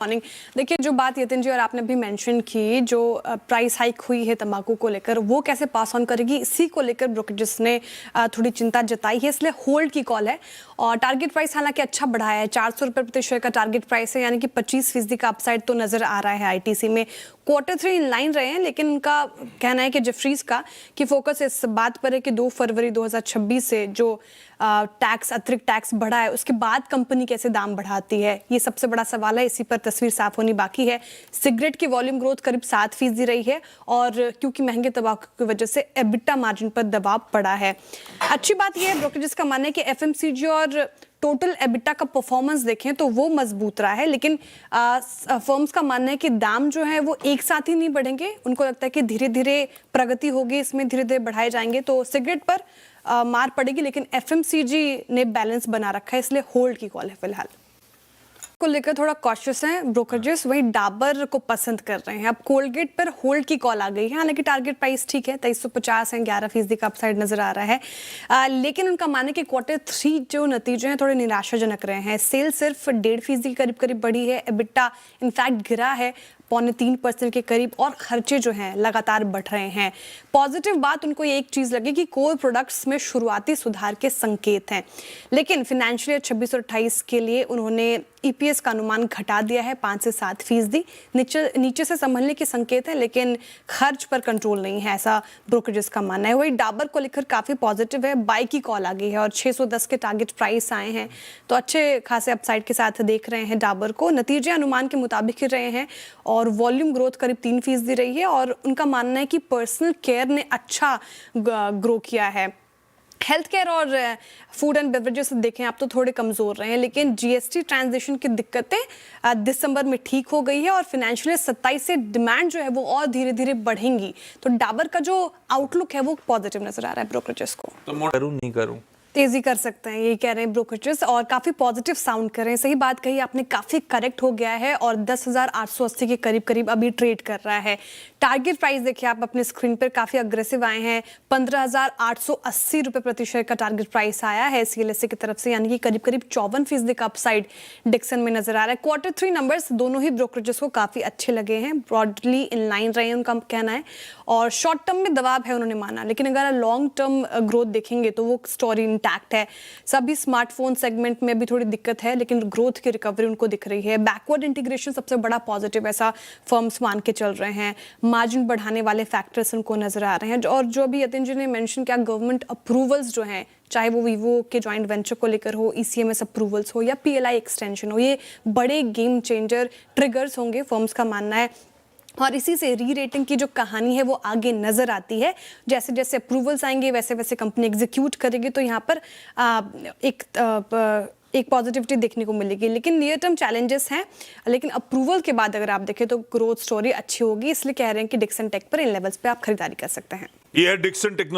Morning. देखिए, जो बात यतिन जी और आपने भी मेंशन की, जो प्राइस हाइक हुई है तंबाकू को लेकर, वो कैसे पास ऑन करेगी, इसी को लेकर ब्रोकरेजेस ने थोड़ी चिंता जताई है, इसलिए होल्ड की कॉल है। और टारगेट प्राइस हालांकि अच्छा बढ़ाया है, 400 रुपये प्रति शेयर का टारगेट प्राइस है, यानी कि 25% का अपसाइड तो नजर आ रहा है आईटीसी में। Q3 इन लाइन रहे हैं, लेकिन उनका कहना है कि जेफरीज का कि फोकस इस बात पर है कि 2 फरवरी 2026 से जो टैक्स, अतिरिक्त टैक्स बढ़ा है, उसके बाद कंपनी कैसे दाम बढ़ाती है, ये सबसे बड़ा सवाल है। इसी पर तस्वीर साफ होनी बाकी है। सिगरेट की वॉल्यूम ग्रोथ करीब 7% रही है, और क्योंकि महंगे तंबाकू की वजह से एबिटा मार्जिन पर दबाव पड़ा है। अच्छी बात यह है, ब्रोकरेजेस का मानना है कि एफएमसीजी और टोटल एबिटा का परफॉर्मेंस देखें तो वो मजबूत रहा है, लेकिन फर्म्स का मानना है कि दाम जो है वो एक साथ ही नहीं बढ़ेंगे। उनको लगता है कि धीरे धीरे प्रगति होगी, इसमें धीरे धीरे बढ़ाए जाएंगे, तो सिगरेट पर मार पड़ेगी, लेकिन एफएमसीजी ने बैलेंस बना रखा है, इसलिए होल्ड की कॉल है फिलहाल। को लेकर थोड़ा कॉशियस हैं ब्रोकरेजेस, वही डाबर को पसंद कर रहे हैं। अब कोलगेट पर होल्ड की कॉल आ गई है, हालांकि टारगेट प्राइस ठीक है 2350 है, 11% का अपसाइड नजर आ रहा है। लेकिन उनका मानना है कि Q3 जो नतीजे हैं थोड़े निराशाजनक रहे हैं। सेल सिर्फ 1.5% के करीब करीब बढ़ी है, एबिटा इनफैक्ट गिरा है 2.75% के करीब, और खर्चे जो हैं लगातार बढ़ रहे हैं। पॉजिटिव बात उनको ये एक चीज़ लगी कि कोर प्रोडक्ट्स में शुरुआती सुधार के संकेत हैं, लेकिन फिनेंशियल ईयर 26 और 28 के लिए उन्होंने ईपीएस का अनुमान घटा दिया है 5 से 7%। नीचे से संभलने के संकेत हैं, लेकिन खर्च पर कंट्रोल नहीं है, ऐसा ब्रोकरेजेस का मानना है। वही डाबर को लेकर काफ़ी पॉजिटिव है, बाई की कॉल आ गई है और 610 के टारगेट प्राइस आए हैं, तो अच्छे खासे अपसाइड के साथ देख रहे हैं डाबर को। नतीजे अनुमान के मुताबिक ही रहे हैं, और वॉल्यूम ग्रोथ करीब 3% रही है, और उनका मानना है कि पर्सनल केयर ने अच्छा ग्रो किया है। हेल्थ केयर और फूड एंड बेवरेजेस देखें आप तो थोड़े कमज़ोर रहे हैं, लेकिन जीएसटी ट्रांजिशन की दिक्कतें दिसंबर में ठीक हो गई है, और फिनेंशियल 27 से डिमांड जो है वो और धीरे धीरे बढ़ेंगी, तो डाबर का जो आउटलुक है वो पॉजिटिव नजर आ रहा है ब्रोकरेजेस को। तो करूं नहीं करूं, तेजी कर सकते हैं, यही कह रहे हैं ब्रोकरेजेस, और काफ़ी पॉजिटिव साउंड कर रहे हैं। सही बात कही आपने, काफ़ी करेक्ट हो गया है और 10,880 के करीब करीब अभी ट्रेड कर रहा है। टारगेट प्राइस देखिए आप अपने स्क्रीन पर, काफ़ी अग्रेसिव आए हैं, 15,880 रुपये प्रति शेयर का टारगेट प्राइस आया है सीएलएसए की तरफ से, यानी कि करीब करीब 54% का अपसाइड डिक्सन में नजर आ रहा है। Q3 नंबर्स दोनों ही ब्रोकरेजेस को काफ़ी अच्छे लगे हैं, ब्रॉडली इन लाइन रहे हैं उनका कहना है, और शॉर्ट टर्म में दबाव है उन्होंने माना, लेकिन अगर लॉन्ग टर्म ग्रोथ देखेंगे तो वो स्टोरी इंटैक्ट है। सभी स्मार्टफोन सेगमेंट में भी थोड़ी दिक्कत है, लेकिन ग्रोथ की रिकवरी उनको दिख रही है। बैकवर्ड इंटीग्रेशन सबसे बड़ा पॉजिटिव ऐसा फर्म्स मान के चल रहे हैं, मार्जिन बढ़ाने वाले फैक्टर्स उनको नजर आ रहे हैं, और जो भी यतिन जी ने मेंशन किया, गवर्नमेंट अप्रूवल्स जो हैं, चाहे वो वीवो के जॉइंट वेंचर को लेकर हो, ईसीएमएस अप्रूवल्स हो या पीएलआई एक्सटेंशन हो, ये बड़े गेम चेंजर ट्रिगर्स होंगे, फर्म्स का मानना है। और इसी से री रेटिंग की जो कहानी है वो आगे नजर आती है। जैसे जैसे अप्रूवल्स आएंगे वैसे वैसे कंपनी एग्जीक्यूट करेगी, तो यहाँ पर एक पॉजिटिविटी देखने को मिलेगी, लेकिन नियर टर्म चैलेंजेस हैं। लेकिन अप्रूवल के बाद अगर आप देखें तो ग्रोथ स्टोरी अच्छी होगी, इसलिए कह रहे हैं कि डिक्सन टेक पर इन लेवल्स पे आप खरीदारी कर सकते हैं। ये है डिक्सन टेक्नोलॉजी।